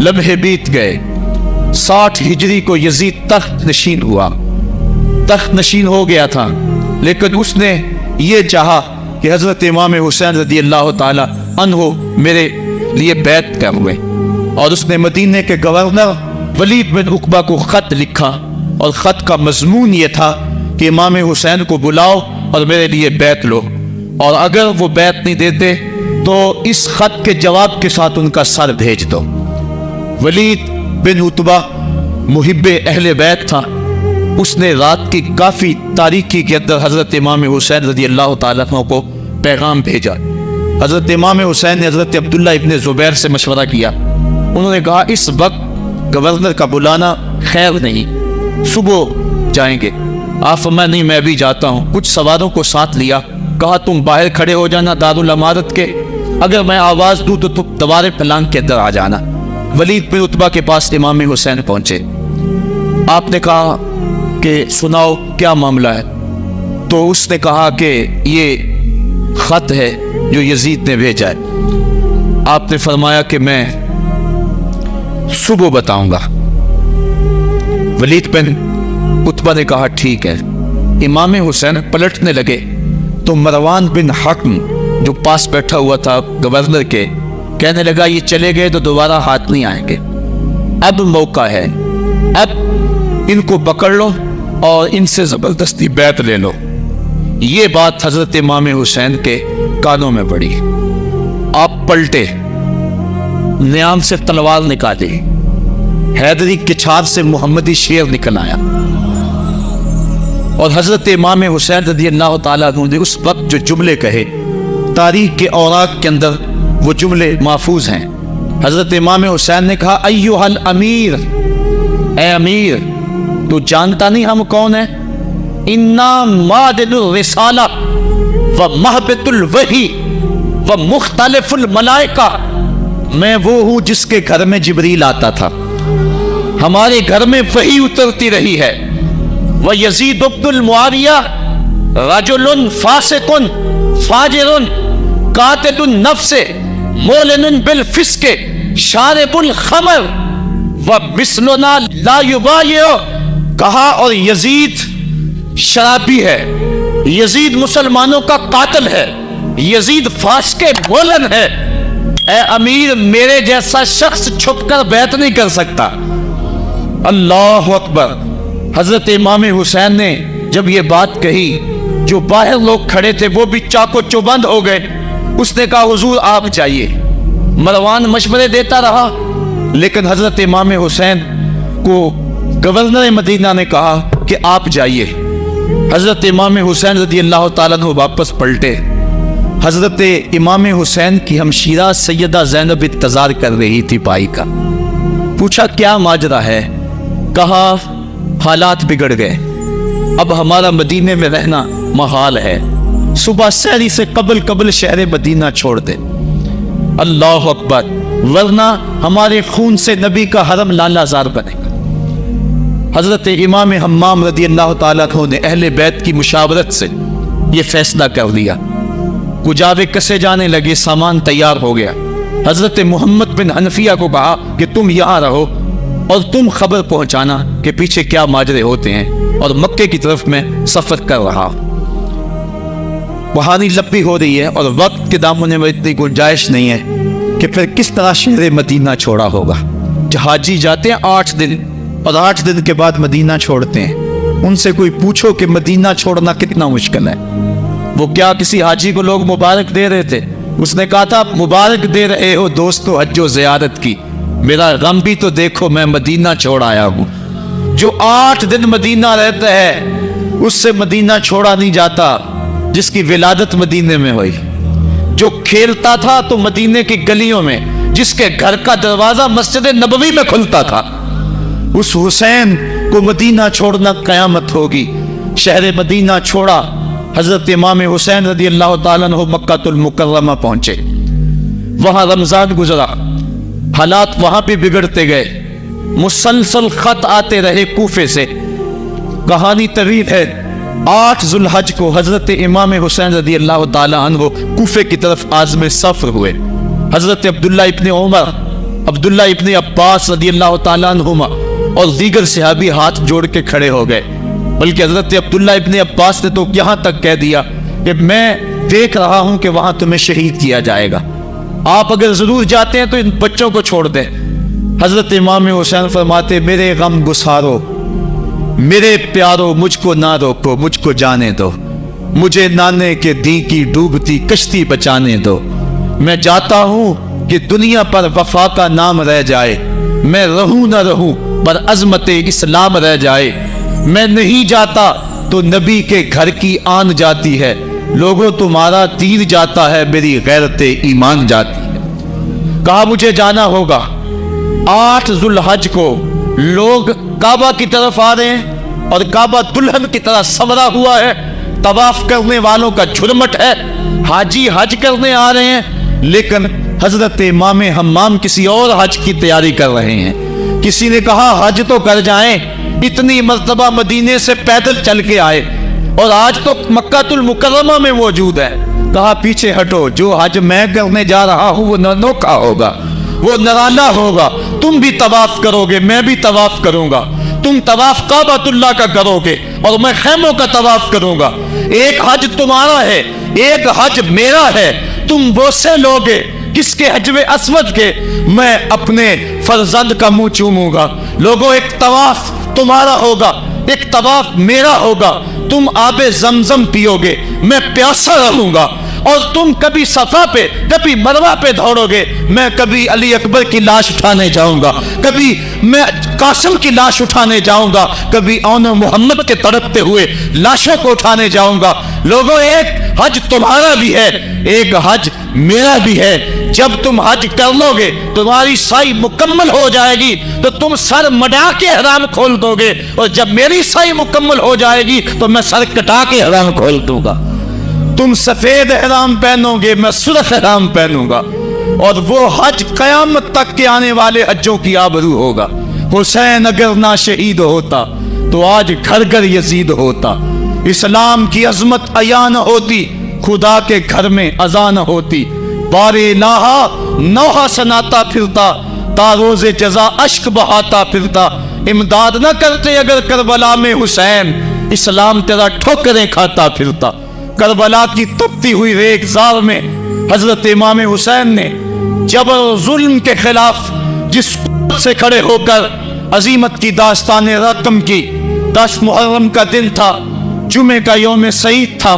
لمحے بیت گئے، 60 ہجری کو یزید تخت نشین ہوا، تخت نشین ہو گیا تھا، لیکن اس نے یہ چاہا کہ حضرت امام حسین رضی اللہ تعالی عنہ میرے لیے بیعت کروے، اور اس نے مدینے کے گورنر ولید بن عقبہ کو خط لکھا، اور خط کا مضمون یہ تھا کہ امام حسین کو بلاؤ اور میرے لیے بیعت لو، اور اگر وہ بیعت نہیں دیتے تو اس خط کے جواب کے ساتھ ان کا سر بھیج دو۔ ولید بن عتبہ محب اہل بیت تھا، اس نے رات کی کافی تاریکی کے اندر حضرت امام حسین رضی اللہ تعالیٰ عنہ کو پیغام بھیجا۔ حضرت امام حسین نے حضرت عبداللہ ابن زبیر سے مشورہ کیا، انہوں نے کہا اس وقت گورنر کا بلانا خیر نہیں، صبح جائیں گے۔ آپ فرمایا نہیں میں بھی جاتا ہوں، کچھ سواروں کو ساتھ لیا، کہا تم باہر کھڑے ہو جانا دارالعمارت کے، اگر میں آواز دوں تو تم دوبارے پلانگ کے اندر آ جانا۔ ولید بن عتبہ کے پاس امام حسین پہنچے، آپ نے کہا کہ سناؤ کیا معاملہ ہے؟ تو اس نے کہا کہ یہ خط ہے جو یزید نے بھیجا ہے۔ آپ نے فرمایا کہ میں صبح بتاؤں گا۔ ولید بن عتبہ نے کہا ٹھیک ہے۔ امام حسین پلٹنے لگے تو مروان بن حکم جو پاس بیٹھا ہوا تھا گورنر کے، کہنے لگا یہ چلے گئے تو دوبارہ ہاتھ نہیں آئیں گے، اب موقع ہے، اب ان کو پکڑ لو اور ان سے زبردستی بیعت لے لو۔ یہ بات حضرت امام حسین کے کانوں میں پڑی، آپ پلٹے، نیام سے تلوار نکالی، حیدری کچھار سے محمدی شیر نکل آیا، اور حضرت امام حسین رضی اللہ تعالیٰ عنہ نے اس وقت جو جملے کہے، تاریخ کے اوراق کے اندر وہ جملے محفوظ ہیں۔ حضرت امام حسین نے کہا ایھا الامیر، اے امیر تو جانتا نہیں ہم کون ہیں؟ انا معدن الرسالہ و محبت الوحی و مختلف الملائکہ، میں وہ ہوں جس کے گھر میں جبریل آتا تھا، ہمارے گھر میں وحی اترتی رہی ہے۔ ویزید بن المعاویہ رجل فاسق فاجر قاتل النفس مولن بالفسق شارب الخمر ومثلنا لا یبایع، کہا اور یزید شرابی ہے، یزید مسلمانوں کا قاتل ہے، یزید فاسق مولن ہے، اے امیر میرے جیسا شخص چھپ کر بیعت نہیں کر سکتا۔ اللہ اکبر۔ حضرت امام حسین نے جب یہ بات کہی، جو باہر لوگ کھڑے تھے وہ بھی چاقو چوبند ہو گئے۔ اس نے کہا حضور آپ جائیے۔ مروان مشورے دیتا رہا، لیکن حضرت امام حسین کو گورنر مدینہ نے کہا کہ آپ جائیے۔ حضرت امام حسین رضی اللہ تعالیٰ عنہ واپس پلٹے۔ حضرت امام حسین کی ہمشیرہ سیدہ زینب انتظار کر رہی تھی پائی کا۔ پوچھا کیا ماجرا ہے؟ کہا حالات بگڑ گئے، اب ہمارا مدینے میں رہنا محال ہے، صبح سحری سے قبل شہر مدینہ چھوڑ دے۔ اللہ اکبر، ورنہ ہمارے خون سے نبی کا حرم لالا زار بنے گا۔ حضرت امام حمام رضی اللہ تعالیٰ عنہ نے اہل بیت کی مشاورت سے یہ فیصلہ کر لیا۔ کجاوے کسے جانے لگے، سامان تیار ہو گیا۔ حضرت محمد بن حنفیہ کو کہا کہ تم یہاں رہو اور تم خبر پہنچانا کہ پیچھے کیا ماجرے ہوتے ہیں، اور مکے کی طرف میں سفر کر رہا۔ کہانی لمبی ہو رہی ہے اور وقت کے دامن میں اتنی گنجائش نہیں ہے کہ پھر کس طرح شہر مدینہ چھوڑا ہوگا۔ حاجی جاتے ہیں 8 دن اور 8 دن کے بعد مدینہ چھوڑتے ہیں، ان سے کوئی پوچھو کہ مدینہ چھوڑنا کتنا مشکل ہے۔ وہ کیا کسی حاجی کو لوگ مبارک دے رہے تھے؟ اس نے کہا تھا مبارک دے رہے ہو دوستو حج و زیارت کی، میرا غم بھی تو دیکھو، میں مدینہ چھوڑ آیا ہوں۔ جو 8 دن مدینہ رہتا ہے اس سے مدینہ چھوڑا نہیں جاتا جس کی ولادت مدینے میں ہوئی، جو کھیلتا تھا تو مدینے کی گلیوں میں، جس کے گھر کا دروازہ مسجد نبوی میں کھلتا تھا، اس حسین کو مدینہ چھوڑنا قیامت ہوگی۔ شہر مدینہ چھوڑا، حضرت امام حسین رضی اللہ تعالیٰ عنہ مکہ المکرمہ پہنچے، وہاں رمضان گزرا، حالات وہاں بھی بگڑتے گئے، مسلسل خط آتے رہے کوفے سے۔ کہانی طویل ہے۔ 8 ذو الحج کو حضرت امام حسین رضی اللہ تعالیٰ عنہ کوفے کی طرف عازم سفر ہوئے۔ حضرت عبداللہ ابن عمر عبداللہ ابن عباس رضی اللہ تعالیٰ عنہما اور دیگر صحابی ہاتھ جوڑ کے کھڑے ہو گئے، بلکہ حضرت عبداللہ ابن عباس نے تو یہاں تک کہہ دیا کہ میں دیکھ رہا ہوں کہ وہاں تمہیں شہید کیا جائے گا، آپ اگر ضرور جاتے ہیں تو ان بچوں کو چھوڑ دیں۔ حضرت امام حسین فرماتے میرے غم گسارو، میرے پیارو مجھ کو نہ روکو، مجھ کو جانے دو، مجھے نانے کے دی کی ڈوبتی کشتی بچانے دو، میں جاتا ہوں کہ دنیا پر وفا کا نام رہ جائے، میں رہوں نہ رہوں پر عظمت اسلام رہ جائے، میں نہیں جاتا تو نبی کے گھر کی آن جاتی ہے، لوگوں تمہارا تیر جاتا ہے میری غیرت ایمان جاتی ہے۔ کہا مجھے جانا ہوگا۔ 8 ذوالحج کو لوگ کعبہ کی طرف آ رہے ہیں اور کعبہ دلہن کی طرح سنورا ہوا ہے، طواف کرنے والوں کا جھرمٹ ہے، حاجی حج کرنے آ رہے ہیں، لیکن حضرت امام حمام کسی اور حج کی تیاری کر رہے ہیں۔ کسی نے کہا حج تو کر جائیں، اتنی مرتبہ مدینے سے پیدل چل کے آئے اور آج تو مکہ المکرمہ میں موجود ہے۔ کہا پیچھے ہٹو، جو حج میں کرنے جا رہا ہوں وہ نونوکھا ہوگا، وہ نرالا ہوگا، تم بھی طواف کرو گے، میں بھی طواف کروں گا، تم طواف کعبۃ اللہ کا کرو گے اور میں خیموں کا طواف کروں گا، ایک حج تمہارا ہے ایک حج میرا ہے، تم بوسے لوگے کس کے حجر اسود کے، میں اپنے فرزند کا منہ چوموں گا، لوگوں ایک طواف تمہارا ہوگا ایک طواف میرا ہوگا، تم آب زمزم پیو گے، میں پیاسا رہوں گا، اور تم کبھی صفا پہ کبھی مروہ پہ دوڑو گے، میں کبھی علی اکبر کی لاش اٹھانے جاؤں گا، کبھی میں قاسم کی لاش اٹھانے جاؤں گا، کبھی اون محمد کے تڑپتے ہوئے لاشوں کو اٹھانے جاؤں گا، لوگوں ایک حج تمہارا بھی ہے ایک حج میرا بھی ہے، جب تم حج کر لو گے تمہاری سائی مکمل ہو جائے گی تو تم سر مڈا کے احرام کھول دو گے، اور جب میری سائی مکمل ہو جائے گی تو میں سر کٹا کے احرام کھول دوں گا، تم سفید احرام پہنو گے میں سرخ احرام پہنوں گا، اور وہ حج قیامت تک کے آنے والے حجوں کی آبرو ہوگا۔ حسین اگر نہ شہید ہوتا تو آج گھر گھر یزید ہوتا، اسلام کی عظمت عیاں نہ ہوتی، خدا کے گھر میں اذان نہ ہوتی، بار الہا نوحہ سناتا پھرتا، تا روز جزا اشک بہاتا پھرتا، امداد نہ کرتے اگر کربلا میں حسین، اسلام تیرا ٹھوکریں کھاتا پھرتا۔ کربلا کی تپتی ہوئی ریگزار میں حضرت امام حسین نے جبر و ظلم کے خلاف جس قوت سے کھڑے ہو کر عظیمت کی داستان رقم کی، 10 محرم کا دن تھا، جمعے کا یوم سعید تھا،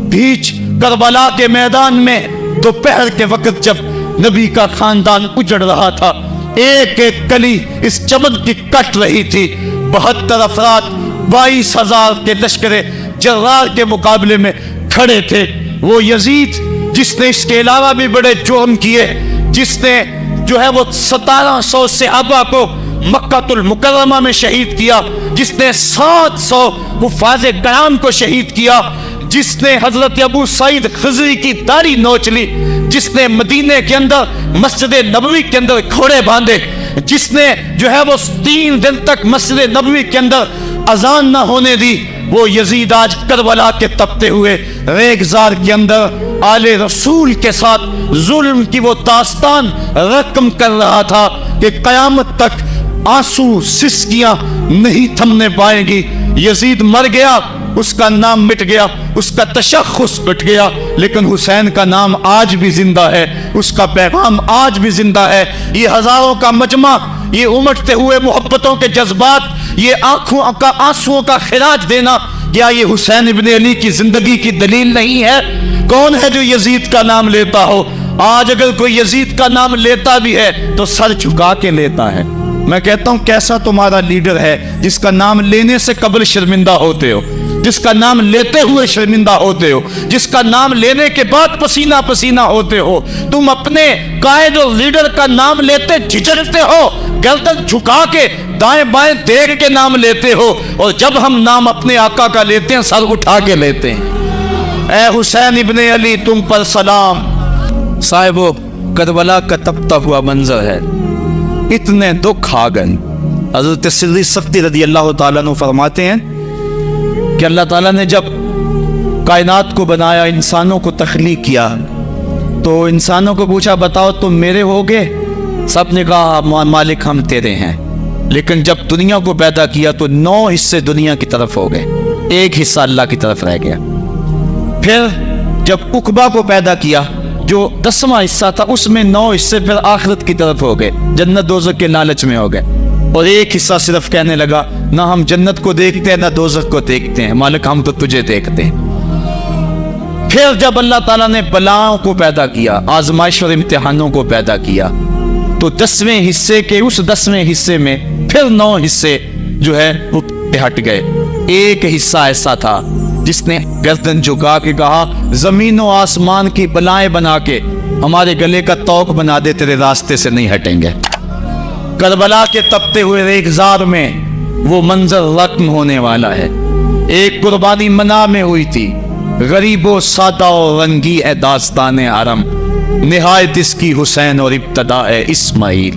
بیچ کربلا کے میدان میں دوپہر کے وقت جب نبی کا خاندان اجڑ رہا تھا، ایک ایک کلی اس چمن کی کٹ رہی تھی، 72 افراد 22,000 کے لشکر جرار کے مقابلے میں کھڑے تھے۔ وہ یزید جس نے اس کے علاوہ بھی بڑے جرم کیے، جس نے جو ہے وہ 1700 صحابہ کو مکہ المکرمہ میں شہید کیا، جس نے 700 حفاظ کرام کو شہید کیا، جس نے حضرت ابو سعید خضری کی داڑھی نوچ لی، جس نے مدینے کے اندر مسجد نبوی کے اندر گھوڑے باندھے، جس نے جو ہے وہ 3 دن تک مسجد نبوی کے اندر اذان نہ ہونے دی، وہ یزید آج کربلا کے تپتے ہوئے ریگزار کے اندر آل رسول کے ساتھ ظلم کی وہ داستان رقم کر رہا تھا کہ قیامت تک آنسو سسکیاں نہیں تھمنے پائیں گی۔ یزید مر گیا، اس کا نام مٹ گیا، اس کا تشخص مٹ گیا، لیکن حسین کا نام آج بھی زندہ ہے، اس کا پیغام آج بھی زندہ ہے۔ یہ ہزاروں کا مجمع، یہ امٹتے ہوئے محبتوں کے جذبات، یہ آنکھوں کا آنسوؤں کا خراج دینا، کیا یہ حسین ابن علی کی زندگی کی دلیل نہیں ہے؟ کون ہے جو یزید کا نام لیتا ہو؟ آج اگر کوئی یزید کا نام لیتا بھی ہے تو سر جھکا کے لیتا ہے۔ میں کہتا ہوں کیسا تمہارا لیڈر ہے جس کا نام لینے سے قبل شرمندہ ہوتے ہو، جس کا نام لیتے ہوئے شرمندہ ہوتے ہو، جس کا نام لینے کے بعد پسینہ پسینہ ہوتے ہو۔ تم اپنے قائد اور لیڈر کا نام لیتے جھجکتے ہو، گردن جھکا کے دائیں بائیں دیکھ کے نام لیتے ہو، اور جب ہم نام اپنے آقا کا لیتے ہیں سر اٹھا کے لیتے ہیں۔ اے حسین ابن علی تم پر سلام۔ صاحبو کربلا کا تپتا ہوا منظر ہے، اتنے دکھ آ گئے۔ حضرت سری سفتی رضی اللہ تعالیٰ عنہ فرماتے ہیں کہ اللہ تعالیٰ نے جب کائنات کو بنایا، انسانوں کو تخلیق کیا، تو انسانوں کو پوچھا بتاؤ تم میرے ہوگے سب نے کہا مالک ہم تیرے ہیں، لیکن جب دنیا کو پیدا کیا تو 9 حصے دنیا کی طرف ہو گئے، 1 حصہ اللہ کی طرف رہ گیا۔ پھر جب عقبہ کو پیدا کیا جو 10واں حصہ تھا، اس میں 9 حصے پھر آخرت کی طرف ہو گئے، جنت دوزخ کے لالچ میں ہو گئے، اور 1 حصہ صرف کہنے لگا نہ ہم جنت کو دیکھتے ہیں نہ دوزخ کو دیکھتے ہیں، مالک ہم تو تجھے دیکھتے ہیں۔ پھر جب اللہ تعالیٰ نے بلاؤں کو پیدا کیا، آزمائش اور امتحانوں کو پیدا کیا، تو 10ویں حصے کے اس 10ویں حصے میں پھر 9 حصے جو ہے وہ ہٹ گئے۔ 1 حصہ ایسا تھا جس نے گردن جھکا کے کہا زمین و آسمان کی بلائیں بنا کے ہمارے گلے کا توق بنا دے، تیرے راستے سے نہیں ہٹیں گے۔ کربلا کے تپتے ہوئے ریگزار میں وہ منظر رقم ہونے والا ہے۔ ایک قربانی منا میں ہوئی تھی، غریب و سادہ و رنگی ہے داستان حرم، نہایت اس کی حسین اور ابتدا ہے اسماعیل۔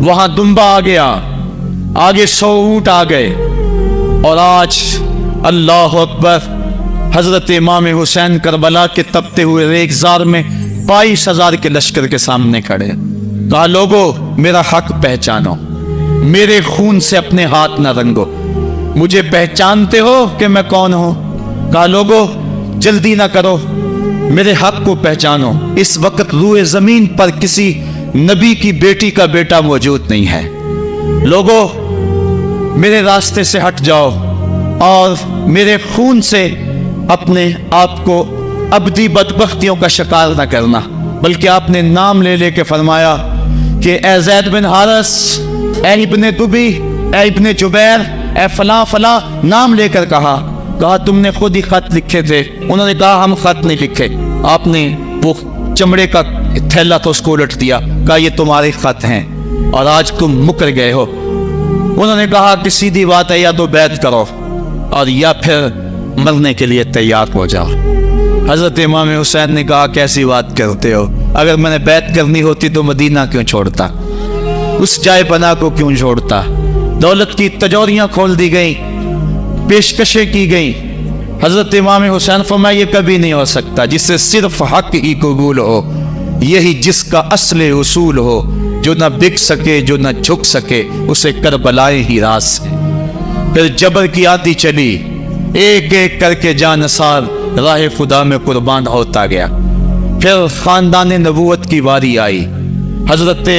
وہاں دمبا آ گیا، آگے 100 اونٹ آ گئے، اور آج اللہ اکبر حضرت امام حسین کربلا کے تپتے ہوئے ریگزار میں 22,000 کے لشکر کے سامنے کھڑے۔ کہا لوگو میرا حق پہچانو، میرے خون سے اپنے ہاتھ نہ رنگو، مجھے پہچانتے ہو کہ میں کون ہوں؟ کہا لوگو جلدی نہ کرو، میرے حق کو پہچانو، اس وقت روئے زمین پر کسی نبی کی بیٹی کا بیٹا موجود نہیں ہے، لوگو میرے راستے سے ہٹ جاؤ اور میرے خون سے اپنے آپ کو ابدی بدبختیوں کا شکار نہ کرنا۔ بلکہ آپ نے نام لے لے کے فرمایا کہ اے زید بن حارث، اے ابن دبی، اے ابن جبیر، اے فلاں فلاں، نام لے کر کہا تم نے خود ہی خط لکھے تھے۔ انہوں نے کہا ہم خط نہیں لکھے۔ آپ نے وہ چمڑے کا تھیلا تو اس کو الٹ دیا، کہا یہ تمہارے خط ہیں اور آج تم مکر گئے ہو۔ انہوں نے کہا کہ سیدھی بات ہے، یا تو بیعت کرو اور یا پھر مرنے کے لیے تیار ہو جاؤ۔ حضرت امام حسین نے کہا کیسی بات کرتے ہو، اگر میں نے بیعت کرنی ہوتی تو مدینہ کیوں چھوڑتا، اس جائے پناہ کو کیوں چھوڑتا۔ دولت کی تجوریاں کھول دی گئیں، پیشکشیں کی گئیں۔ حضرت امام حسین فرمایا یہ کبھی نہیں ہو سکتا، جس سے صرف حق ہی قبول ہو، یہی جس کا اصل اصول ہو، جو نہ بک سکے جو نہ جھک سکے، اسے کربلائے ہی راس ہے۔ پھر جبر کی آندھی چلی، ایک ایک کر کے جانثار راہ خدا میں قربان ہوتا گیا۔ پھر خاندان نبوت کی باری آئی، حضرت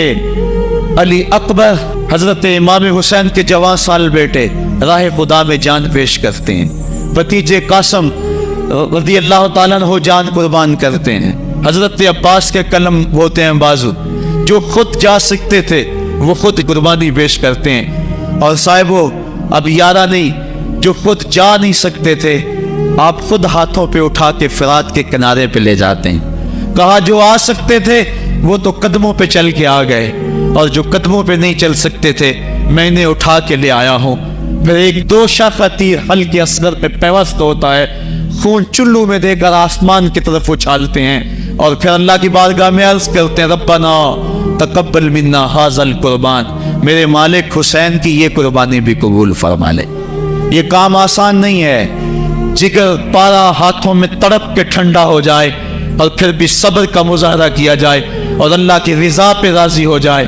علی اکبر حضرت امام حسین کے جوان سال بیٹے راہ خدا میں جان پیش کرتے ہیں، بھتیجے قاسم رضی اللہ تعالیٰ عنہ جان قربان کرتے ہیں، حضرت عباس کے قلم ہوتے ہیں بازو، جو خود جا سکتے تھے وہ خود قربانی پیش کرتے ہیں۔ اور صاحبو اب یارہ نہیں، جو خود جا نہیں سکتے تھے آپ خود ہاتھوں پہ اٹھا کے فرات کے کنارے پہ لے جاتے ہیں۔ کہا جو آ سکتے تھے وہ تو قدموں پہ چل کے آ گئے، اور جو قدموں پہ نہیں چل سکتے تھے میں انہیں اٹھا کے لے آیا ہوں۔ پھر ایک 2 شاخہ تیر ہلکے اصغر پہ پیوست ہوتا ہے، خون چلو میں دے کر آسمان کی طرف اچھالتے ہیں، اور پھر اللہ کی بارگاہ میں عرض کرتے ہیں ربنا تقبل منا ھذا القربان، میرے مالک حسین کی یہ قربانی بھی قبول فرما لے۔ یہ کام آسان نہیں ہے، جگر پارا ہاتھوں میں تڑپ کے ٹھنڈا ہو جائے اور پھر بھی صبر کا مظاہرہ کیا جائے اور اللہ کی رضا پہ راضی ہو جائے۔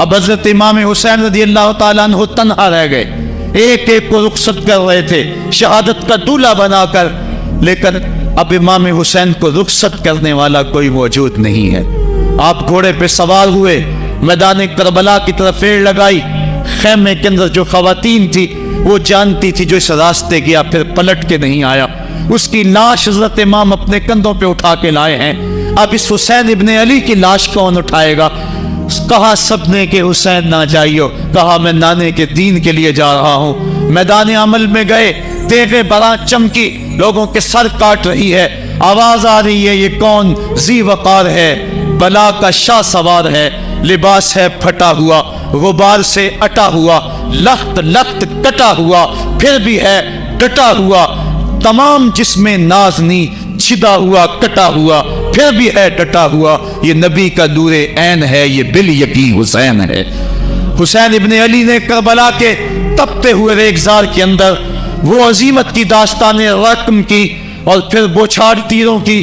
اب حضرت امام حسین رضی اللہ تعالیٰ عنہ تنہا رہ گئے، ایک ایک کو رخصت کر رہے تھے شہادت کا دولہا بنا کر، لیکن اب امام حسین کو رخصت کرنے والا کوئی موجود نہیں ہے۔ آپ گھوڑے پہ سوار ہوئے، میدان کربلا کی طرف پیڑ لگائی، خیمے کے اندر جو خواتین تھی وہ جانتی تھی جو اس راستے گیا پھر پلٹ کے نہیں آیا، اس کی لاش حضرت امام اپنے کندھوں پہ اٹھا کے لائے ہیں۔ اب اس حسین ابن علی کی لاش کون اٹھائے گا؟ کہا سب نے کہ حسین نہ جائیو، کہا میں نانے کے دین کے لیے جا رہا ہوں۔ میدان عمل میں گئے، تیغ برآں چمکی، لوگوں کے سر کاٹ رہی ہے، آواز آ رہی ہے یہ کون ذی وقار ہے، بلا کا شاہ سوار ہے، لباس ہے پھٹا ہوا، غبار سے اٹا ہوا، لخت لخت کٹا ہوا، پھر بھی ہے ڈٹا ہوا، تمام جسم نازنی چھدا ہوا کٹا ہوا، پھر بھی ہے ڈٹا ہوا، یہ نبی کا نور عین ہے، یہ بال یقین حسین ہے۔ حسین ابن علی نے کربلا کے تپتے ہوئے ریگزار کے اندر وہ عظیمت کی داستان رقم کی اور پھر بوچھاڑ تیروں کی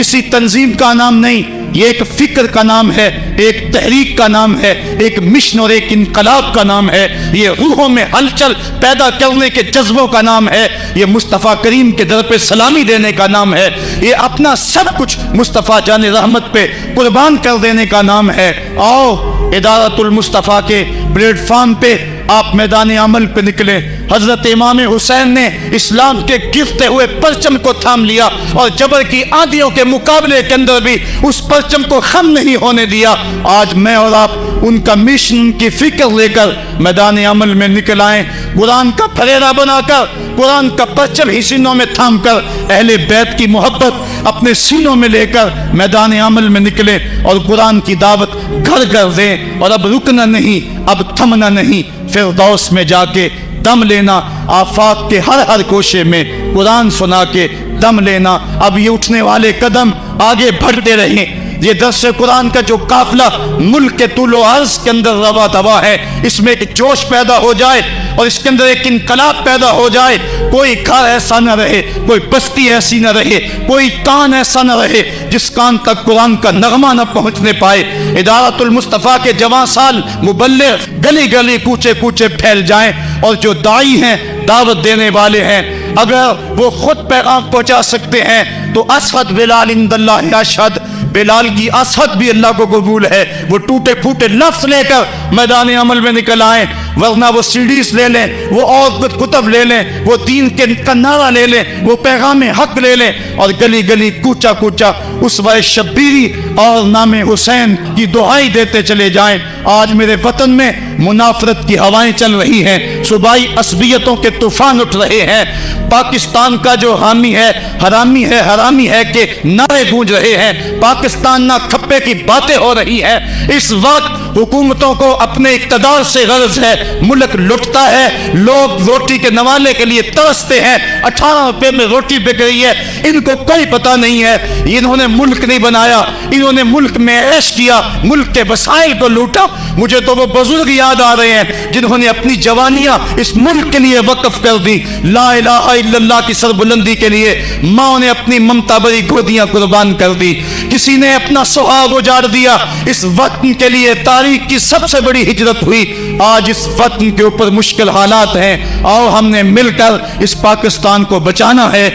کسی تنظیم کا نام نہیں، یہ ایک فکر کا نام ہے، ایک تحریک کا نام ہے، ایک مشن اور ایک انقلاب کا نام ہے، یہ روحوں میں ہلچل پیدا کرنے کے جذبوں کا نام ہے، یہ مصطفیٰ کریم کے در پہ سلامی دینے کا نام ہے، یہ اپنا سب کچھ مصطفیٰ جان رحمت پہ قربان کر دینے کا نام ہے۔ آؤ ادارت المصطفیٰ کے پلیٹ فارم پہ آپ میدان عمل پہ نکلے۔ حضرت امام حسین نے اسلام کے گرتے ہوئے پرچم کو تھام لیا اور جبر کی آندھیوں کے مقابلے کے اندر بھی اس پرچم کو خم نہیں ہونے دیا۔ آج میں اور آپ ان کا مشن، ان کی فکر لے کر میدان عمل میں نکل آئیں، قرآن کا پھریرا بنا کر، قرآن کا پرچم ہی سینوں میں تھام کر، اہل بیت کی محبت اپنے سینوں میں لے کر میدان عمل میں نکلے اور قرآن کی دعوت گھر گھر دیں۔ اور اب رکنا نہیں، اب تھمنا نہیں، فردوس میں جا کے دم لینا، آفاق کے ہر ہر کوشے میں قرآن سنا کے دم لینا۔ اب یہ اٹھنے والے قدم آگے بڑھتے رہیں۔ یہ درس قرآن کا جو قافلہ ملک کے طول و عرض کے اندر روا دوا ہے، اس میں ایک جوش پیدا ہو جائے اور اس کے اندر ایک انقلاب پیدا ہو جائے۔ کوئی گھر ایسا نہ رہے، کوئی بستی ایسی نہ رہے، کوئی کان ایسا نہ رہے جس کان تک قرآن کا نغمہ نہ پہنچنے پائے۔ ادارت المصطفیٰ کے جوان سال مبلغ گلی گلی کوچے کوچے پھیل جائیں، اور جو داعی ہیں، دعوت دینے والے ہیں، اگر وہ خود پیغام پہنچا سکتے ہیں تو اسحد بلال عند اللہ اشہد، بلال کی اسحد بھی اللہ کو قبول ہے۔ وہ ٹوٹے پھوٹے لفظ لے کر میدان عمل میں نکل آئیں، ورنہ وہ سیڈیز لے لیں، وہ اور کتب لے لیں، وہ دین کا نعرہ لے لیں، وہ پیغام حق لے لیں، اور گلی گلی کوچا کوچا اسوہ شبیری اور نام حسین کی دعائی دیتے چلے جائیں۔ آج میرے وطن میں منافرت کی ہوائیں چل رہی ہیں، صوبائی عصبیتوں کے طوفان اٹھ رہے ہیں۔ پاکستان کا جو حامی ہے حرامی ہے کہ نعرے گونج رہے ہیں، پاکستان نہ کھپے کی باتیں ہو رہی ہیں۔ اس وقت حکومتوں کو اپنے اقتدار سے غرض ہے، ملک لٹتا ہے، لوگ روٹی کے نوالے کے لیے ترستے ہیں، 18 روپے میں روٹی بک رہی ہے، ان کو کوئی پتہ نہیں ہے انہوں نے ملک نہیں بنایا، انہوں نے ملک میں عیش کیا، ملک کے وسائل کو لوٹا۔ مجھے تو وہ بزرگ یاد آ رہے ہیں جنہوں نے اپنی جوانیاں اس ملک کے لیے وقف کر دی، لا الہ الا اللہ کی سربلندی کے لیے ماں نے اپنی ممتا بری گودیاں قربان کر دی، کسی نے اپنا سہاگ اجاڑ دیا اس وطن کے لیے۔ تاریخ کی سب سے بڑی ہجرت ہوئی، آج اس وطن کے اوپر مشکل حالات ہیں، آؤ ہم نے مل کر اس پاکستان کو بچانا ہے۔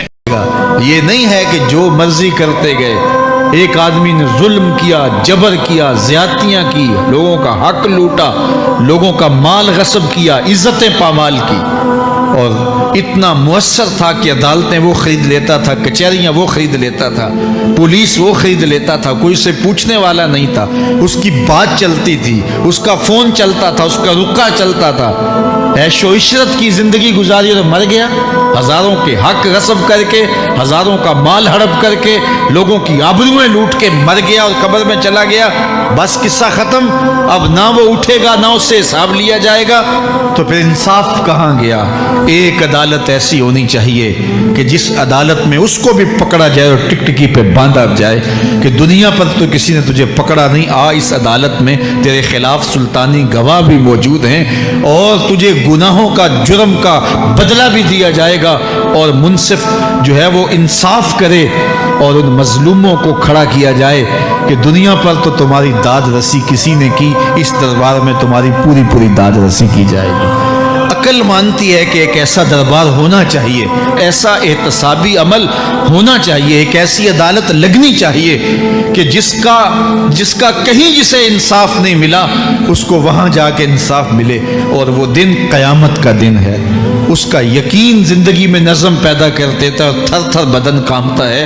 یہ نہیں ہے کہ جو مرضی کرتے گئے، ایک آدمی نے ظلم کیا، جبر کیا، زیادتیاں کی، لوگوں کا حق لوٹا، لوگوں کا مال غصب کیا، عزتیں پامال کی، اور اتنا مؤثر تھا کہ عدالتیں وہ خرید لیتا تھا، کچہریاں وہ خرید لیتا تھا، پولیس وہ خرید لیتا تھا، کوئی اسے پوچھنے والا نہیں تھا، اس کی بات چلتی تھی، اس کا فون چلتا تھا، اس کا رکا چلتا تھا، عیش و عشرت کی زندگی گزاری اور مر گیا، ہزاروں کے حق غصب کر کے، ہزاروں کا مال ہڑپ کر کے، لوگوں کی آبروئیں لوٹ کے مر گیا اور قبر میں چلا گیا، بس قصہ ختم۔ اب نہ وہ اٹھے گا نہ اس سے حساب لیا جائے گا، تو پھر انصاف کہاں گیا؟ ایک عدالت ایسی ہونی چاہیے کہ جس عدالت میں اس کو بھی پکڑا جائے اور ٹکٹکی پہ باندھا جائے کہ دنیا پر تو کسی نے تجھے پکڑا نہیں، آ اس عدالت میں تیرے خلاف سلطانی گواہ بھی موجود ہیں اور تجھے گناہوں کا، جرم کا بدلہ بھی دیا جائے گا، اور منصف جو ہے وہ انصاف کرے اور ان مظلوموں کو کھڑا کیا جائے کہ دنیا پر تو تمہاری داد رسی کسی نے کی، اس دربار میں تمہاری پوری پوری داد رسی کی جائے گی۔ عقل مانتی ہے کہ ایک ایسا دربار ہونا چاہیے، ایسا احتسابی عمل ہونا چاہیے، ایک ایسی عدالت لگنی چاہیے کہ جس کا کہیں جسے انصاف نہیں ملا اس کو وہاں جا کے انصاف ملے، اور وہ دن قیامت کا دن ہے۔ اس کا یقین زندگی میں نظم پیدا کر دیتا ہے، اور تھر تھر بدن کانپتا ہے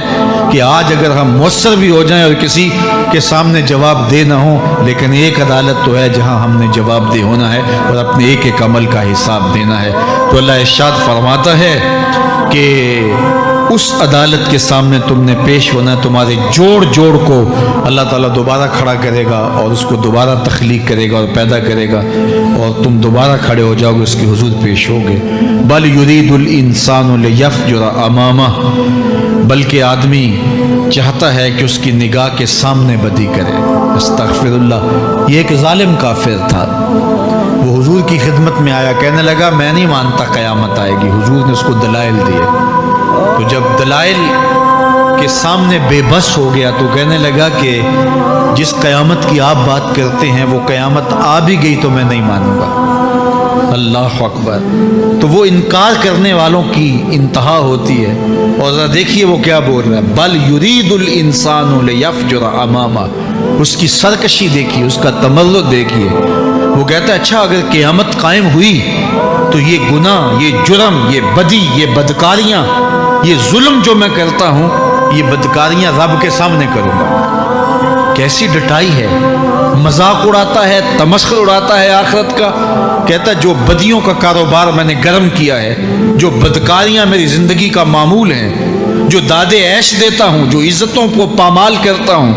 کہ آج اگر ہم مؤثر بھی ہو جائیں اور کسی کے سامنے جواب دے نہ ہوں، لیکن ایک عدالت تو ہے جہاں ہم نے جواب دہ ہونا ہے اور اپنے ایک ایک عمل کا حساب دینا ہے۔ تو اللہ ارشاد فرماتا ہے کہ اس عدالت کے سامنے تم نے پیش ہونا ہے، تمہارے جوڑ جوڑ کو اللہ تعالیٰ دوبارہ کھڑا کرے گا اور اس کو دوبارہ تخلیق کرے گا اور پیدا کرے گا، اور تم دوبارہ کھڑے ہو جاؤ گے، اس کے حضور پیش ہوگے۔ بل یرید الانسان لیفجر امامہ، بلکہ آدمی چاہتا ہے کہ اس کی نگاہ کے سامنے بدی کرے۔ استغفر اللہ۔ یہ ایک ظالم کافر تھا، وہ حضور کی خدمت میں آیا، کہنے لگا میں نہیں مانتا قیامت آئے گی۔ حضور نے اس کو دلائل دیے، تو جب دلائل کے سامنے بے بس ہو گیا تو کہنے لگا کہ جس قیامت کی آپ بات کرتے ہیں وہ قیامت آ بھی گئی تو میں نہیں مانوں گا۔ اللہ اکبر۔ تو وہ انکار کرنے والوں کی انتہا ہوتی ہے، اور ذرا دیکھیے وہ کیا بول رہا ہے، بل یرید الانسان لیفجر امامہ، اس کی سرکشی دیکھیے، اس کا تمرد دیکھیے۔ وہ کہتا ہے اچھا اگر قیامت قائم ہوئی تو یہ گناہ، یہ جرم، یہ بدی، یہ بدکاریاں، یہ ظلم جو میں کرتا ہوں، یہ بدکاریاں رب کے سامنے کروں گا۔ کیسی ڈٹائی ہے، مذاق اڑاتا ہے، تمسخر اڑاتا ہے آخرت کا۔ کہتا ہے جو بدیوں کا کاروبار میں نے گرم کیا ہے، جو بدکاریاں میری زندگی کا معمول ہیں، جو دادے عیش دیتا ہوں، جو عزتوں کو پامال کرتا ہوں،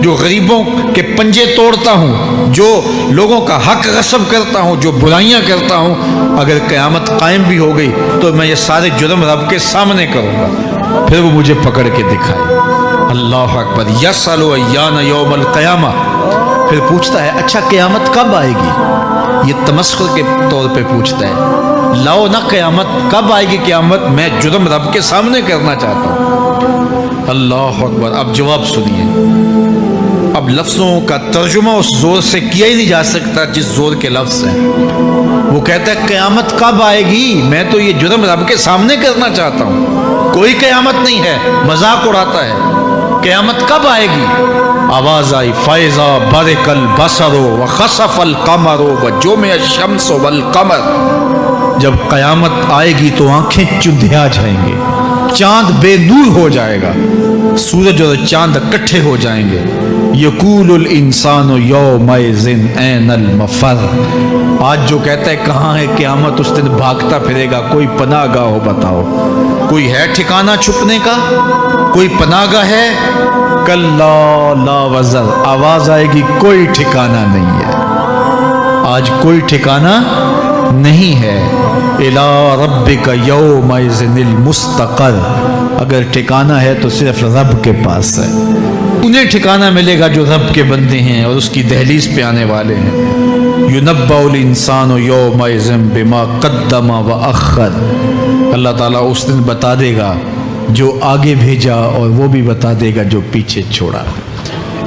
جو غریبوں کے پنجے توڑتا ہوں، جو لوگوں کا حق غصب کرتا ہوں، جو برائیاں کرتا ہوں، اگر قیامت قائم بھی ہو گئی تو میں یہ سارے جرم رب کے سامنے کروں گا۔ پھر وہ مجھے پکڑ کے دکھائے۔ اللہ اکبر۔ یسأل ایان یوم القیامہ، پھر پوچھتا ہے اچھا قیامت کب آئے گی؟ یہ تمسخر کے طور پہ پوچھتا ہے، لاؤ نہ قیامت، کب آئے گی قیامت؟ میں جرم رب کے سامنے کرنا چاہتا ہوں۔ اللہ اکبر۔ اب جواب سنیے، اب لفظوں کا ترجمہ اس زور سے کیا ہی نہیں جا سکتا جس زور کے لفظ ہیں۔ وہ کہتا ہے قیامت کب آئے گی؟ میں تو یہ جرم رب کے سامنے کرنا چاہتا ہوں، کوئی قیامت نہیں ہے، مذاق اڑاتا ہے۔ قیامت کب آئے گی؟ آواز آئی، فَإِذَا بَرِقَ الْبَصَرُ وَخَسَفَ الْقَمَرُ وَجُمِعَ الشَّمْسُ وَالْقَمَرُ، جب قیامت آئے گی تو آنکھیں چندھیا جائیں گے، چاند بے نور ہو جائے گا، سورج اور چاند اکٹھے ہو جائیں گے۔ یقول الانسان یومئذ این المفر، آج جو کہتا ہے کہاں ہے قیامت، اس دن بھاگتا پھرے گا، کوئی پناہ گاہ ہو بتاؤ، کوئی ہے ٹھکانہ چھپنے کا، کوئی پناہ گاہ ہے؟ کلا لا وزر، آواز آئے گی کوئی ٹھکانہ نہیں ہے، آج کوئی ٹھکانہ نہیں ہے۔ الی ربک یومئذ المستقر، اگر ٹھکانہ ہے تو صرف رب کے پاس ہے، انہیں ٹھکانہ ملے گا جو رب کے بندے ہیں اور اس کی دہلیز پہ آنے والے ہیں۔ ینبأ الانسان یومئذ بما قدم واخر، اللہ تعالیٰ اس دن بتا دے گا جو آگے بھیجا اور وہ بھی بتا دے گا جو پیچھے چھوڑا،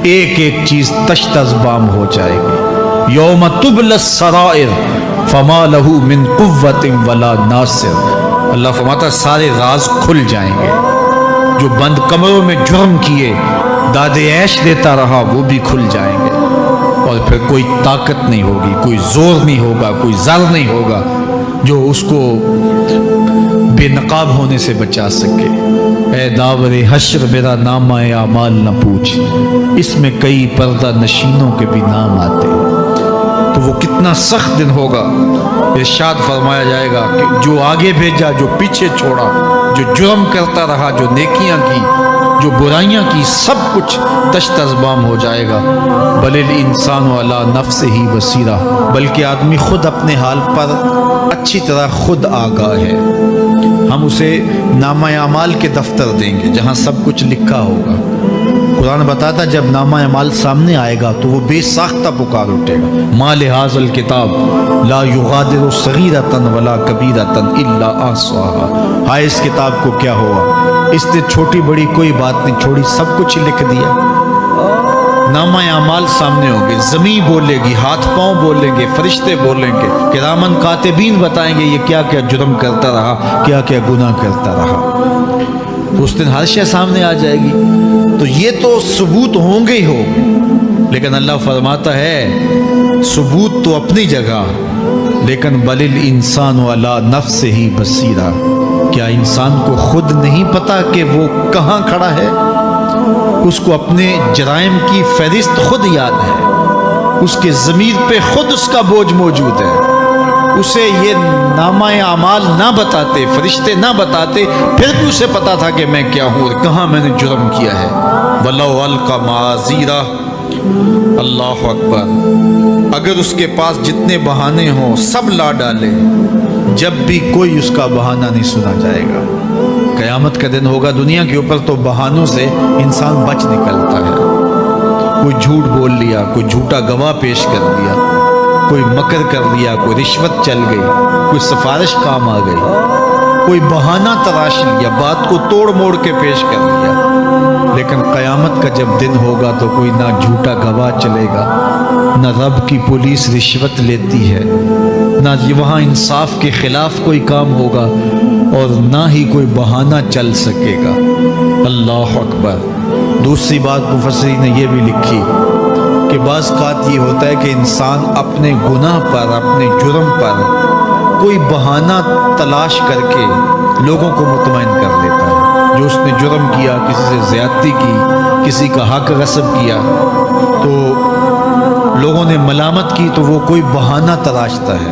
ایک ایک چیز تشت ازبام ہو جائے گی۔ یوم تبلی السرائر فما له من قوت ولا ناصر، اللہ فرماتا ہے سارے راز کھل جائیں گے، جو بند کمروں میں جرم کیے، دادے عیش دیتا رہا، وہ بھی کھل جائیں گے، اور پھر کوئی طاقت نہیں ہوگی، کوئی زور نہیں ہوگا، کوئی زر نہیں ہوگا جو اس کو بے نقاب ہونے سے بچا سکے۔ اے داور حشر میرا نامہ اعمال نہ پوچھ، اس میں کئی پردہ نشینوں کے بھی نام آتے ہیں۔ تو وہ کتنا سخت دن ہوگا، ارشاد فرمایا جائے گا کہ جو آگے بھیجا، جو پیچھے چھوڑا، جو جرم کرتا رہا، جو نیکیاں کی، جو برائیاں کی، سب کچھ تشت ازبام ہو جائے گا۔ بل الانسان علی نفسہ بصیرہ، بلکہ آدمی خود اپنے حال پر اچھی طرح خود آگاہ ہے۔ ہم اسے نامہ اعمال کے دفتر دیں گے جہاں سب کچھ لکھا ہوگا۔ قرآن بتاتا جب نامہ اعمال سامنے آئے گا تو وہ بے ساختہ پکار اٹھے گا، ما لہذا الکتاب لا یغادر صغیرۃ ولا کبیرۃ الا احصاها، ہائے اس کتاب کو کیا ہوا، اس نے چھوٹی بڑی کوئی بات نہیں چھوڑی، سب کچھ لکھ دیا۔ نامہ اعمال سامنے ہوگے، زمین بولے گی، ہاتھ پاؤں بولیں گے، فرشتے بولیں گے، کرامن کاتبین بتائیں گے یہ کیا کیا جرم کرتا رہا، کیا کیا گناہ کرتا رہا۔ اس دن ہر شے سامنے آ جائے گی، تو یہ تو ثبوت ہوں گے ہی ہوں گے، لیکن اللہ فرماتا ہے ثبوت تو اپنی جگہ، لیکن بل الانسان علی نفسہ بصیرہ، کیا انسان کو خود نہیں پتا کہ وہ کہاں کھڑا ہے؟ اس کو اپنے جرائم کی فہرست خود یاد ہے، اس کے ضمیر پہ خود اس کا بوجھ موجود ہے، اسے یہ نامہ اعمال نہ بتاتے، فرشتے نہ بتاتے، پھر بھی اسے پتا تھا کہ میں کیا ہوں اور کہاں میں نے جرم کیا ہے۔ وَلَوْ أَلْقَى مَعَاذِيرَهُ، اللہ اکبر، اگر اس کے پاس جتنے بہانے ہوں سب لا ڈالے، جب بھی کوئی اس کا بہانہ نہیں سنا جائے گا۔ قیامت کا دن ہوگا، دنیا کے اوپر تو بہانوں سے انسان بچ نکلتا ہے، کوئی جھوٹ بول لیا، کوئی جھوٹا گواہ پیش کر دیا، کوئی مکر کر لیا، کوئی رشوت چل گئی، کوئی سفارش کام آ گئی، کوئی بہانہ تراش لیا، بات کو توڑ موڑ کے پیش کر لیا، لیکن قیامت کا جب دن ہوگا تو کوئی نہ جھوٹا گواہ چلے گا، نہ رب کی پولیس رشوت لیتی ہے، نہ وہاں انصاف کے خلاف کوئی کام ہوگا، اور نہ ہی کوئی بہانہ چل سکے گا۔ اللہ اکبر۔ دوسری بات مفسرین نے یہ بھی لکھی کہ بعض اوقات یہ ہوتا ہے کہ انسان اپنے گناہ پر، اپنے جرم پر کوئی بہانہ تلاش کر کے لوگوں کو مطمئن کر لیتا ہے۔ جو اس نے جرم کیا، کسی سے زیادتی کی، کسی کا حق غصب کیا، تو لوگوں نے ملامت کی تو وہ کوئی بہانہ تلاشتا ہے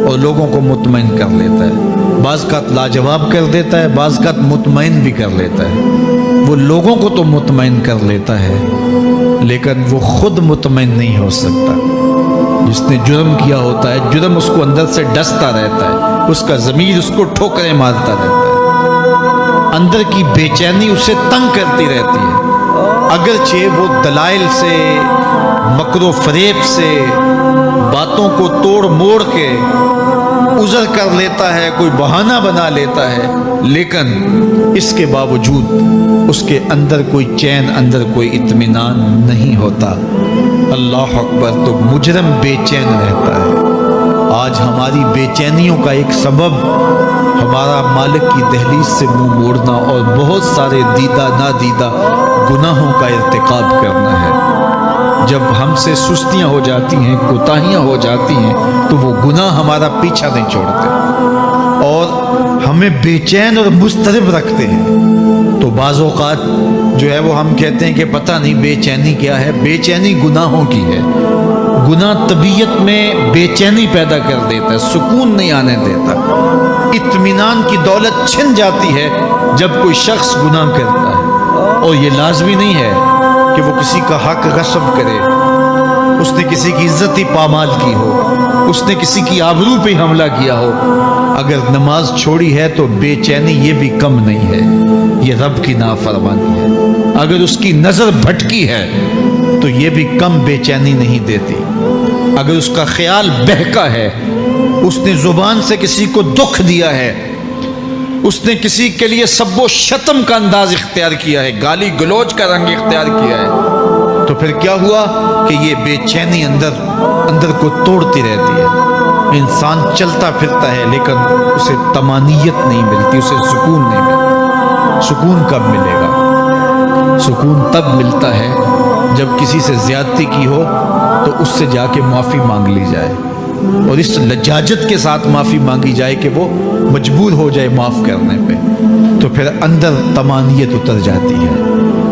اور لوگوں کو مطمئن کر لیتا ہے۔ بعض کا لاجواب کر دیتا ہے، بعض کا مطمئن بھی کر لیتا ہے۔ وہ لوگوں کو تو مطمئن کر لیتا ہے لیکن وہ خود مطمئن نہیں ہو سکتا۔ جس نے جرم کیا ہوتا ہے، جرم اس کو اندر سے ڈستا رہتا ہے، اس کا ضمیر اس کو ٹھوکریں مارتا رہتا ہے، اندر کی بے چینی اسے تنگ کرتی رہتی ہے۔ اگرچہ وہ دلائل سے، مکر و فریب سے، باتوں کو توڑ موڑ کے عذر کر لیتا ہے، کوئی بہانہ بنا لیتا ہے، لیکن اس کے باوجود اس کے اندر کوئی چین، اندر کوئی اطمینان نہیں ہوتا۔ اللہ اکبر۔ تو مجرم بے چین رہتا ہے۔ آج ہماری بے چینیوں کا ایک سبب ہمارا مالک کی دہلیز سے منہ موڑنا اور بہت سارے دیدہ نادیدہ گناہوں کا ارتکاب کرنا ہے۔ جب ہم سے سستیاں ہو جاتی ہیں، کوتاہیاں ہو جاتی ہیں، تو وہ گناہ ہمارا پیچھا نہیں چھوڑتے اور ہمیں بے چین اور مضطرب رکھتے ہیں۔ تو بعض اوقات جو ہے وہ ہم کہتے ہیں کہ پتہ نہیں بے چینی کیا ہے۔ بے چینی گناہوں کی ہے۔ گناہ طبیعت میں بے چینی پیدا کر دیتا ہے، سکون نہیں آنے دیتا۔ اطمینان کی دولت چھن جاتی ہے جب کوئی شخص گناہ کرتا ہے، اور یہ لازمی نہیں ہے کہ وہ کسی کا حق غصب کرے، اس نے کسی کی عزت ہی پامال کی ہو، اس نے کسی کی آبرو پہ حملہ کیا ہو۔ اگر نماز چھوڑی ہے تو بے چینی یہ بھی کم نہیں ہے، یہ رب کی نافرمانی ہے۔ اگر اس کی نظر بھٹکی ہے تو یہ بھی کم بے چینی نہیں دیتی۔ اگر اس کا خیال بہکا ہے، اس نے زبان سے کسی کو دکھ دیا ہے، اس نے کسی کے لیے سب و شتم کا انداز اختیار کیا ہے، گالی گلوچ کا رنگ اختیار کیا ہے، تو پھر کیا ہوا کہ یہ بے چینی اندر کو توڑتی رہتی ہے۔ انسان چلتا پھرتا ہے لیکن اسے طمانیت نہیں ملتی، اسے سکون نہیں ملتا۔ سکون کب ملے گا؟ سکون تب ملتا ہے جب کسی سے زیادتی کی ہو تو اس سے جا کے معافی مانگ لی جائے، اور اس لجاجت کے ساتھ معافی مانگی جائے کہ وہ مجبور ہو جائے معاف کرنے پہ، تو پھر اندر طمانیت اتر جاتی ہے۔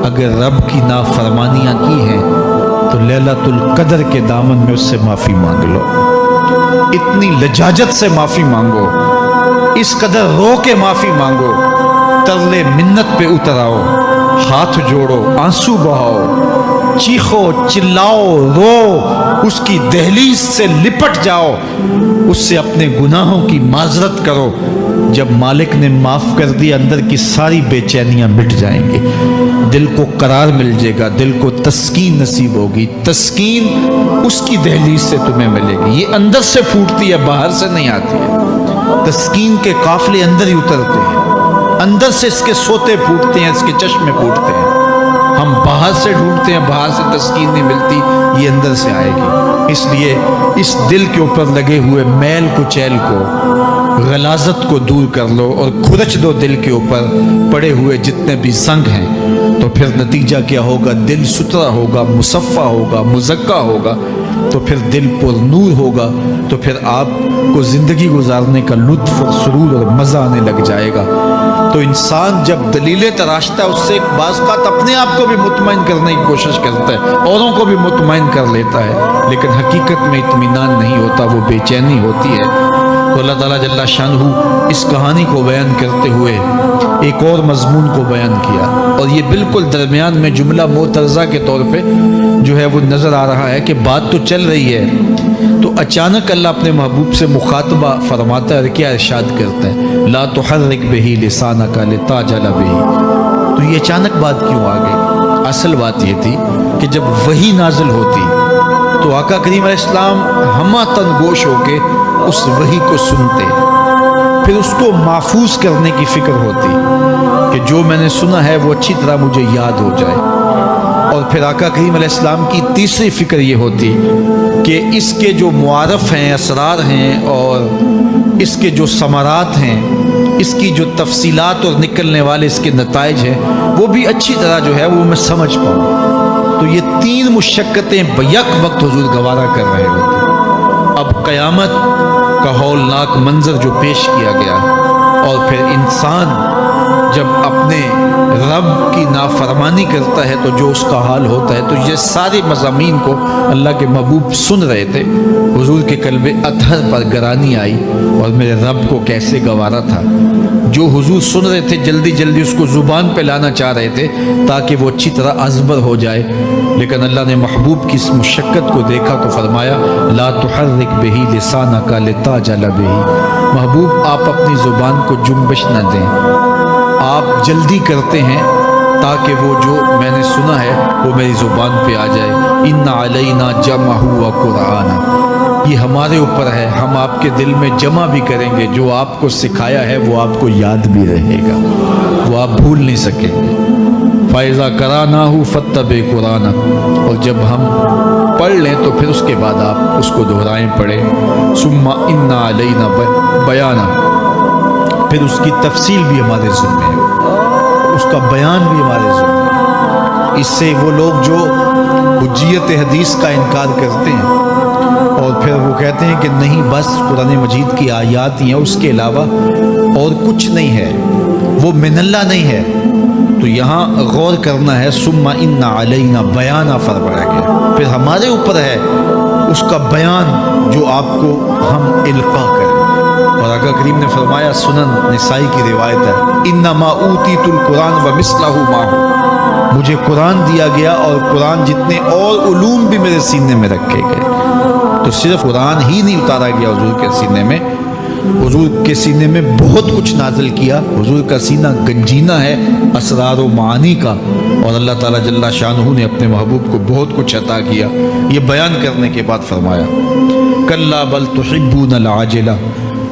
اگر رب کی نافرمانیاں کی ہیں تو لیلۃ القدر کے دامن میں اس سے معافی مانگ لو، اتنی لجاجت سے معافی مانگو، اس قدر رو کے معافی مانگو، ترلے منت پہ اتر آؤ، ہاتھ جوڑو، آنسو بہاؤ، چیخو، چلاؤ، رو، اس کی دہلیز سے لپٹ جاؤ، اس سے اپنے گناہوں کی معذرت کرو۔ جب مالک نے معاف کر دیا، اندر کی ساری بے چینیاں مٹ جائیں گی، دل کو قرار مل جائے گا، دل کو تسکین نصیب ہوگی۔ تسکین اس کی دہلیز سے تمہیں ملے گی، یہ اندر سے پھوٹتی ہے، باہر سے نہیں آتی ہے۔ تسکین کے قافلے اندر ہی اترتے ہیں، اندر سے اس کے سوتے پھوٹتے ہیں، اس کے چشمے پھوٹتے ہیں۔ ہم باہر سے ڈھونڈتے ہیں، باہر سے تسکین نہیں ملتی، یہ اندر سے آئے گی۔ اس لیے اس دل کے اوپر لگے ہوئے میل کچیل کو، غلاظت کو دور کر لو اور کھرچ دو دل کے اوپر پڑے ہوئے جتنے بھی زنگ ہیں، تو پھر نتیجہ کیا ہوگا؟ دل ستھرا ہوگا، مصفا ہوگا، مزکا ہوگا، تو پھر دل پر نور ہوگا، تو پھر آپ کو زندگی گزارنے کا لطف اور سرور اور مزہ آنے لگ جائے گا۔ تو انسان جب دلیلیں تراشتا ہے، اس سے بعض اوقات اپنے آپ کو بھی مطمئن کرنے کی کوشش کرتا ہے، اوروں کو بھی مطمئن کر لیتا ہے، لیکن حقیقت میں اطمینان نہیں ہوتا، وہ بے چینی ہوتی ہے۔ تو اللہ تعالیٰ جل شانہ اس کہانی کو بیان کرتے ہوئے ایک اور مضمون کو بیان کیا، اور یہ بالکل درمیان میں جملہ معترضہ کے طور پہ جو ہے وہ نظر آ رہا ہے کہ بات تو چل رہی ہے، تو اچانک اللہ اپنے محبوب سے مخاطبہ فرماتا ہے اور کیا ارشاد کرتا ہے؟ لا تحرک بہ لسانک لتعجل بہ۔ تو یہ اچانک بات کیوں آ گئی؟ اصل بات یہ تھی کہ جب وحی نازل ہوتی تو آقا کریم علیہ السلام ہمہ تن گوش ہو کے اس وحی کو سنتے، پھر اس کو محفوظ کرنے کی فکر ہوتی کہ جو میں نے سنا ہے وہ اچھی طرح مجھے یاد ہو جائے۔ اور پھر آقا کریم علیہ السلام کی تیسری فکر یہ ہوتی کہ اس کے جو معارف ہیں، اسرار ہیں، اور اس کے جو ثمرات ہیں، اس کی جو تفصیلات اور نکلنے والے اس کے نتائج ہیں، وہ بھی اچھی طرح جو ہے وہ میں سمجھ پاؤں۔ تو یہ تین مشقتیں بیک وقت حضور گوارا کر رہے ہوتے۔ اب قیامت کا ہولناک منظر جو پیش کیا گیا، اور پھر انسان جب اپنے رب کی نافرمانی کرتا ہے تو جو اس کا حال ہوتا ہے، تو یہ سارے مضامین کو اللہ کے محبوب سن رہے تھے۔ حضور کے قلب اطہر پر گرانی آئی اور میرے رب کو کیسے گوارا تھا۔ جو حضور سن رہے تھے جلدی جلدی اس کو زبان پہ لانا چاہ رہے تھے تاکہ وہ اچھی طرح ازبر ہو جائے، لیکن اللہ نے محبوب کی اس مشقت کو دیکھا تو فرمایا لا تحرک بہی لسانک لتعجل بہی، محبوب آپ اپنی زبان کو جنبش نہ دیں، آپ جلدی کرتے ہیں تاکہ وہ جو میں نے سنا ہے وہ میری زبان پہ آ جائے۔ ان علینا جمعہ و قرآن، یہ ہمارے اوپر ہے، ہم آپ کے دل میں جمع بھی کریں گے، جو آپ کو سکھایا ہے وہ آپ کو یاد بھی رہے گا، وہ آپ بھول نہیں سکیں گے۔ فَإِذَا قَرَأْنَاهُ فَاتَّبِعْ قُرْآنَهُ، اور جب ہم پڑھ لیں تو پھر اس کے بعد آپ اس کو دہرائیں پڑھیں۔ ثُمَّ إِنَّ عَلَيْنَا بَيَانَهُ، پھر اس کی تفصیل بھی ہمارے ذمہ ہے، اس کا بیان بھی ہمارے ذمہ ہے۔ اس سے وہ لوگ جو حجیت حدیث کا انکار کرتے ہیں اور پھر وہ کہتے ہیں کہ نہیں بس قرآن مجید کی آیات ہی ہیں، اس کے علاوہ اور کچھ نہیں ہے، وہ من اللہ نہیں ہے، تو یہاں غور کرنا ہے۔ ثم ان علینا بیانہ فرمایا گیا، پھر ہمارے اوپر ہے اس کا بیان جو آپ کو ہم القاء کریں۔ اور آقا کریم نے فرمایا، سنن نسائی کی روایت ہے، انما اوتیت القرآن ومثلہ معہ، مجھے قرآن دیا گیا اور قرآن جتنے اور علوم بھی میرے سینے میں رکھے گئے۔ تو صرف قرآن ہی نہیں اتارا گیا حضور کے سینے میں، حضور کے سینے میں بہت کچھ نازل کیا۔ حضور کا سینہ گنجینہ ہے اسرار و معانی کا، اور اللہ تعالیٰ جل شانہ نے اپنے محبوب کو بہت کچھ عطا کیا۔ یہ بیان کرنے کے بعد فرمایا کلا بل تحبون العاجلہ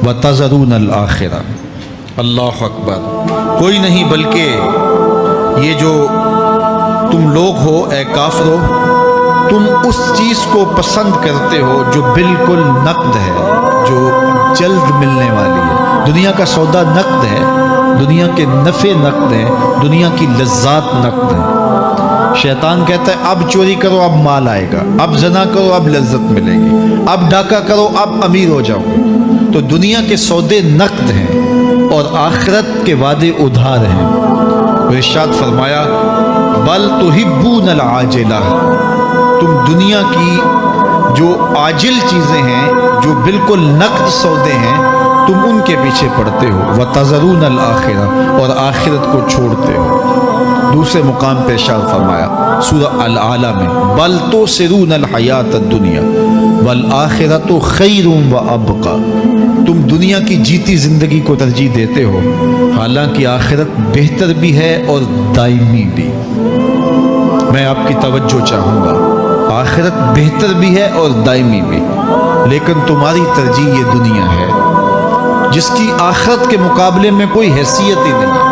وتذرون الآخرہ، اللہ اکبر، کوئی نہیں بلکہ یہ جو تم لوگ ہو اے کافرو، تم اس چیز کو پسند کرتے ہو جو بالکل نقد ہے، جو جلد ملنے والی ہے۔ دنیا کا سودا نقد ہے، دنیا کے نفع نقد ہیں، دنیا کی لذات نقد ہیں۔ شیطان کہتا ہے اب چوری کرو اب مال آئے گا، اب زنا کرو اب لذت ملے گی، اب ڈاکہ کرو اب امیر ہو جاؤ۔ تو دنیا کے سودے نقد ہیں اور آخرت کے وعدے ادھار ہیں۔ ارشاد فرمایا بل تحبون العاجلہ، تم دنیا کی جو عاجل چیزیں ہیں، جو بالکل نقد سودے ہیں، تم ان کے پیچھے پڑتے ہو۔ وتذرون الآخرہ، اور آخرت کو چھوڑتے ہو۔ دوسرے مقام پہ ارشاد فرمایا سورہ الاعلی میں بل تؤثرون الحیات الدنیا والآخرۃ خیر وابقی، تم دنیا کی جیتی زندگی کو ترجیح دیتے ہو، حالانکہ آخرت بہتر بھی ہے اور دائمی بھی۔ میں آپ کی توجہ چاہوں گا، آخرت بہتر بھی ہے اور دائمی بھی، لیکن تمہاری ترجیح یہ دنیا ہے جس کی آخرت کے مقابلے میں کوئی حیثیت ہی نہیں ہے۔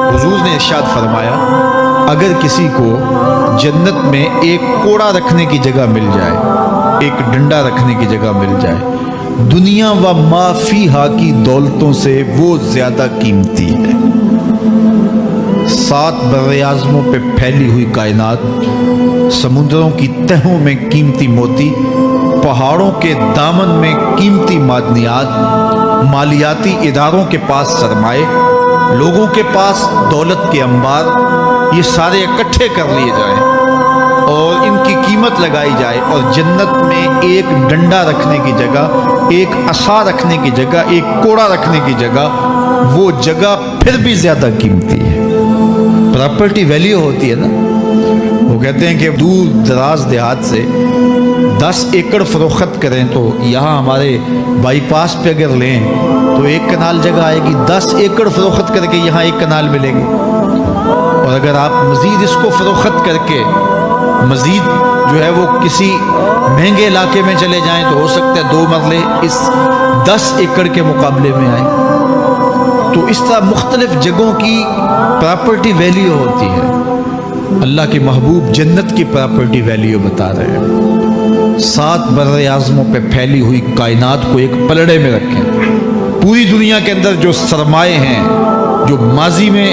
حضور نے ارشاد فرمایا اگر کسی کو جنت میں ایک کوڑا رکھنے کی جگہ مل جائے، ایک ڈنڈا رکھنے کی جگہ مل جائے، دنیا و ما فیہا کی دولتوں سے وہ زیادہ قیمتی ہے۔ 7 براعظموں پہ پھیلی ہوئی کائنات، سمندروں کی تہوں میں قیمتی موتی، پہاڑوں کے دامن میں قیمتی معدنیات، مالیاتی اداروں کے پاس سرمائے، لوگوں کے پاس دولت کے انبار، یہ سارے اکٹھے کر لیے جائیں اور ان کی قیمت لگائی جائے، اور جنت میں ایک ڈنڈا رکھنے کی جگہ، ایک عصا رکھنے کی جگہ، ایک کوڑا رکھنے کی جگہ، وہ جگہ پھر بھی زیادہ قیمتی ہے۔ پراپرٹی ویلیو ہوتی ہے نا، وہ کہتے ہیں کہ دور دراز دیہات سے 10 ایکڑ فروخت کریں تو یہاں ہمارے بائی پاس پہ اگر لیں تو 1 کنال جگہ آئے گی، 10 ایکڑ فروخت کر کے یہاں 1 کنال ملے گی، اور اگر آپ مزید اس کو فروخت کر کے مزید جو ہے وہ کسی مہنگے علاقے میں چلے جائیں تو ہو سکتا ہے 2 مرلے اس 10 ایکڑ کے مقابلے میں آئیں۔ تو اس طرح مختلف جگہوں کی پراپرٹی ویلیو ہوتی ہے. اللہ کے محبوب جنت کی پراپرٹی ویلیو بتا رہے ہیں. 7 بر اعظموں پہ پھیلی ہوئی کائنات کو ایک پلڑے میں رکھیں. پوری دنیا کے اندر جو سرمائے ہیں، جو ماضی میں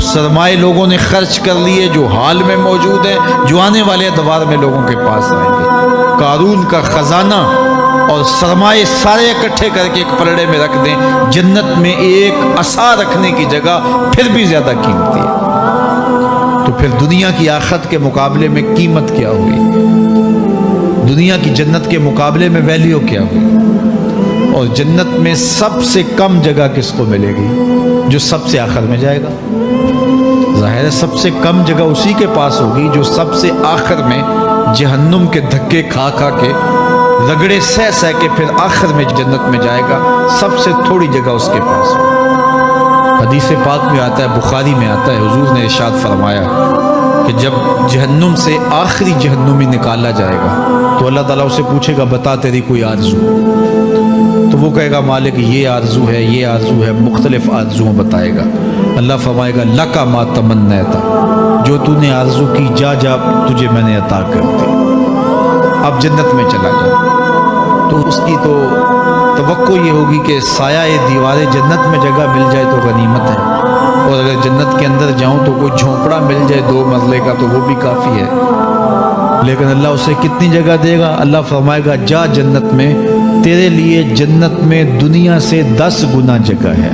سرمائے لوگوں نے خرچ کر لیے، جو حال میں موجود ہیں، جو آنے والے ادوار میں لوگوں کے پاس آئیں گے، قارون کا خزانہ اور سرمائے سارے اکٹھے کر کے ایک پلڑے میں رکھ دیں، جنت میں ایک عصا رکھنے کی جگہ پھر بھی زیادہ قیمتی ہے. تو پھر دنیا کی آخرت کے مقابلے میں قیمت کیا ہوئی؟ دنیا کی جنت کے مقابلے میں ویلیو کیا ہوئی؟ اور جنت میں سب سے کم جگہ کس کو ملے گی؟ جو سب سے آخر میں جائے گا. ظاہر ہے سب سے کم جگہ اسی کے پاس ہوگی جو سب سے آخر میں جہنم کے دھکے کھا کھا کے، رگڑے سہ سہ کے پھر آخر میں جنت میں جائے گا. سب سے تھوڑی جگہ اس کے پاس ہوگی. حدیث پاک میں آتا ہے، بخاری میں آتا ہے، حضور نے ارشاد فرمایا کہ جب جہنم سے آخری جہنمی نکالا جائے گا تو اللہ تعالیٰ اسے پوچھے گا بتا تیری کوئی آرزو؟ تو وہ کہے گا مالک یہ آرزو ہے، یہ آرزو ہے، مختلف آرزوؤں بتائے گا. اللہ فرمائے گا لکا ما تمنیت، جو تو نے آرزو کی جا جا تجھے میں نے عطا کر دی، اب جنت میں چلا جا. تو اس کی تو توقع یہ ہوگی کہ سایہ دیوار جنت میں جگہ مل جائے تو غنیمت ہے، اور اگر جنت کے اندر جاؤں تو کوئی جھونپڑا مل جائے 2 مرلے کا تو وہ بھی کافی ہے. لیکن اللہ اسے کتنی جگہ دے گا؟ اللہ فرمائے گا جا جنت میں، تیرے لیے جنت میں دنیا سے 10 گنا جگہ ہے.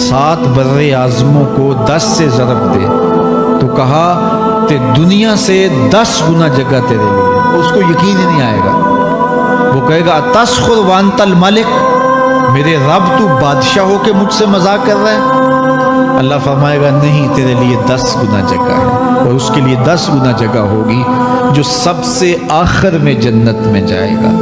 7 بر اعظموں کو 10 سے ضرب دے تو کہا کہ دنیا سے 10 گنا جگہ تیرے لیے. اس کو یقین ہی نہیں آئے گا. وہ کہے گا تسخر وانت الملک، میرے رب تو بادشاہ ہو کے مجھ سے مذاق کر رہا ہے؟ اللہ فرمائے گا نہیں، تیرے لیے 10 گنا جگہ ہے، اور اس کے لیے 10 گنا جگہ ہوگی جو سب سے آخر میں جنت میں جائے گا.